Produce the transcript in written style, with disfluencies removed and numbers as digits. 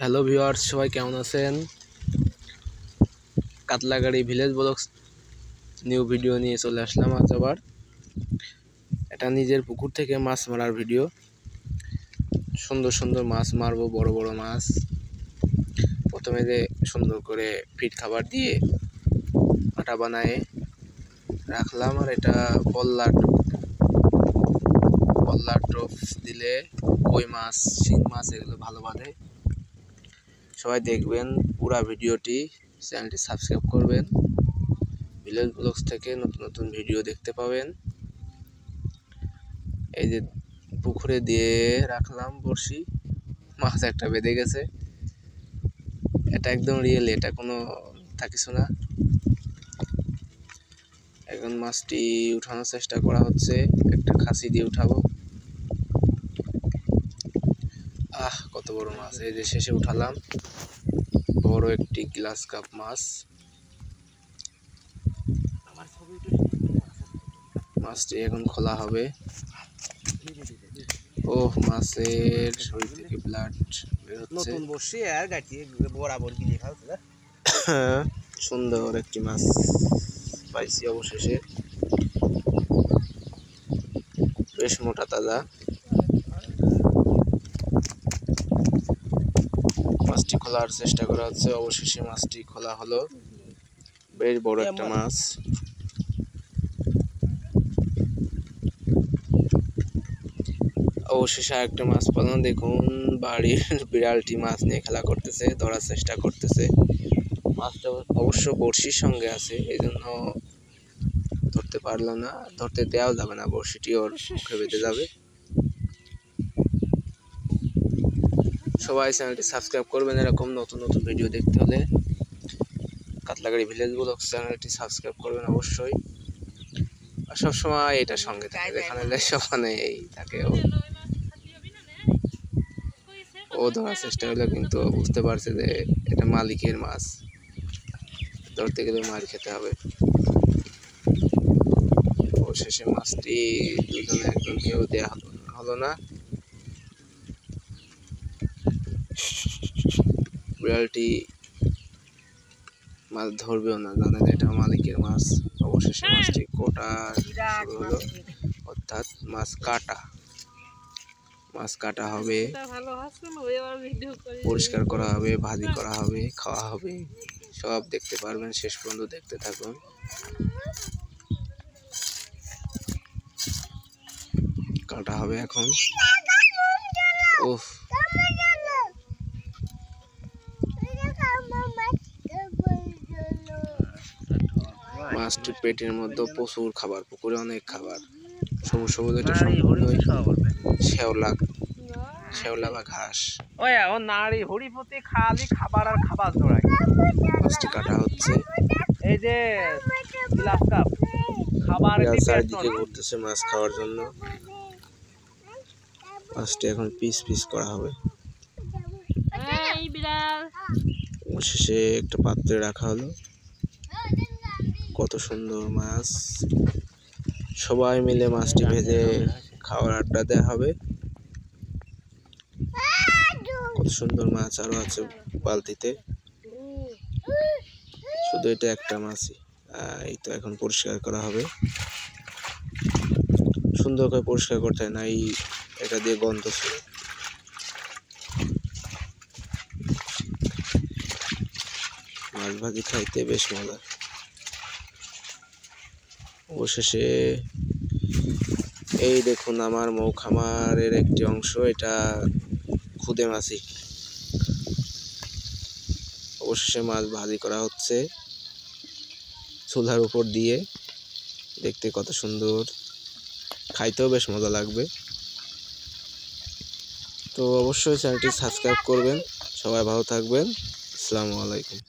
Hello viewers, সবাই কেমন আছেন? Katlagari village blogs new video নিয়ে চলে আসলাম আজ আবার। এটা নিজের পুকুর থেকে মাছ মারার ভিডিও। সুন্দর সুন্দর মাছ মারবো, বড় বড় মাছ। প্রথমে যে সুন্দর করে ফিট খাবার দিয়ে আটা বানায় রাখলাম, আর এটা পল্লার টোপ দিলে কই মাছ, শিং মাছ এগুলো ভালো বাঁধে। সবাই দেখবেন পুরা ভিডিওটি, চ্যানেলটি সাবস্ক্রাইব করবেন। ভিলেজ ব্লগস থেকে নতুন নতুন ভিডিও দেখতে পাবেন। এই যে পুকুরে দিয়ে রাখলাম বড়শি, মাছ একটা বেঁধে গেছে। এটা একদম রিয়েল, এটা কোনো কিছু না। এখন মাছটি উঠানোর চেষ্টা করা হচ্ছে, একটা খাসি দিয়ে উঠাবো। কত বড় মাছ! এই যে শেষে উঠালাম বড় একটি গ্লাস কাপ মাছ। মাছটি এখন খোলা হবে। ও, মাছের শরীর থেকে ব্লাড বের হচ্ছে। সুন্দর একটি মাছ পাইছি অবশেষে, বেশ মোটা তাজা। মাছটি খোলার চেষ্টা করা হচ্ছে, অবশেষে মাছটি খোলা হলো। বেশ বড় একটা মাছ। অবশেষে আরেকটা মাছ পেলাম। দেখুন, বাড়ির বিড়ালটি মাছ নিয়ে খেলা করতেছে, ধরার চেষ্টা করতেছে। মাছটা অবশ্য বড়শির সঙ্গে আছে, এই জন্য ধরতে পারলাম না। ধরতে দেওয়া যাবে না, বড়শিটি ওর মুখে বেঁধে যাবে। সবাই চ্যানেলটি সাবস্ক্রাইব করবেন এরকম নতুন নতুন ভিডিও দেখতে হলে। কাতলাগাড়ি ভিলেজ ব্লগস চ্যানেলটি সাবস্ক্রাইব করবেন অবশ্যই। আর সবসময় এটা সঙ্গে থাকে, যেখানে যায় সেখানে এই থাকে। ও ধরার চেষ্টা হলো, কিন্তু বুঝতে পারছে যে এটা মালিকের মাছ, ধরতে গেলে মার খেতে হবে। অবশেষে মাছটি দুজনে একজন কেউ দেয়া হলো না। বিড়ালটি মাছ ধরবেও না, জানে যে এটা মালিকের মাছ। অবশেষে মাছটি কোটা শুরু হলো, অর্থাৎ মাছ কাটা হবে, পরিষ্কার করা হবে, ভাজি করা হবে, খাওয়া হবে। সব দেখতে পারবেন, শেষ পর্যন্ত দেখতে থাকুন। কাটা হবে এখন। উফ, মাছটি পেটের মধ্যে প্রচুর খাবার, পুকুরে অনেক খাবার। সবুজ সবুজ, এটা সম্পূর্ণই শেওলা বা ঘাস। মাছটি কাটা হচ্ছে। চারিদিকে ঘুরতেছে মাছ খাওয়ার জন্য। মাছটি এখন পিস পিস করা হবে। শেষে একটা পাত্রে রাখা হলো। কত সুন্দর মাছ! সবাই মিলে মাছটি ভেজে খাওয়ার আড্ডা দেওয়া হবে। কত সুন্দর মাছ আরো আছে বালতিতে, শুধু এটা একটা মাছই। এই তো এখন পরিষ্কার করা হবে। সুন্দর করে পরিষ্কার করতে হয় না, এটা দিয়ে গন্ধ ছিল। মাছ ভাজি খাইতে বেশ মজা। অবশেষে এই দেখুন, আমার মৌ খামারের একটি অংশ, এটা খুদে মাছই। অবশেষে মাছ ভাজি করা হচ্ছে চুলার উপর দিয়ে। দেখতে কত সুন্দর, খাইতেও বেশ মজা লাগবে। তো অবশ্যই চ্যানেলটি সাবস্ক্রাইব করবেন। সবাই ভালো থাকবেন। আসসালামু আলাইকুম।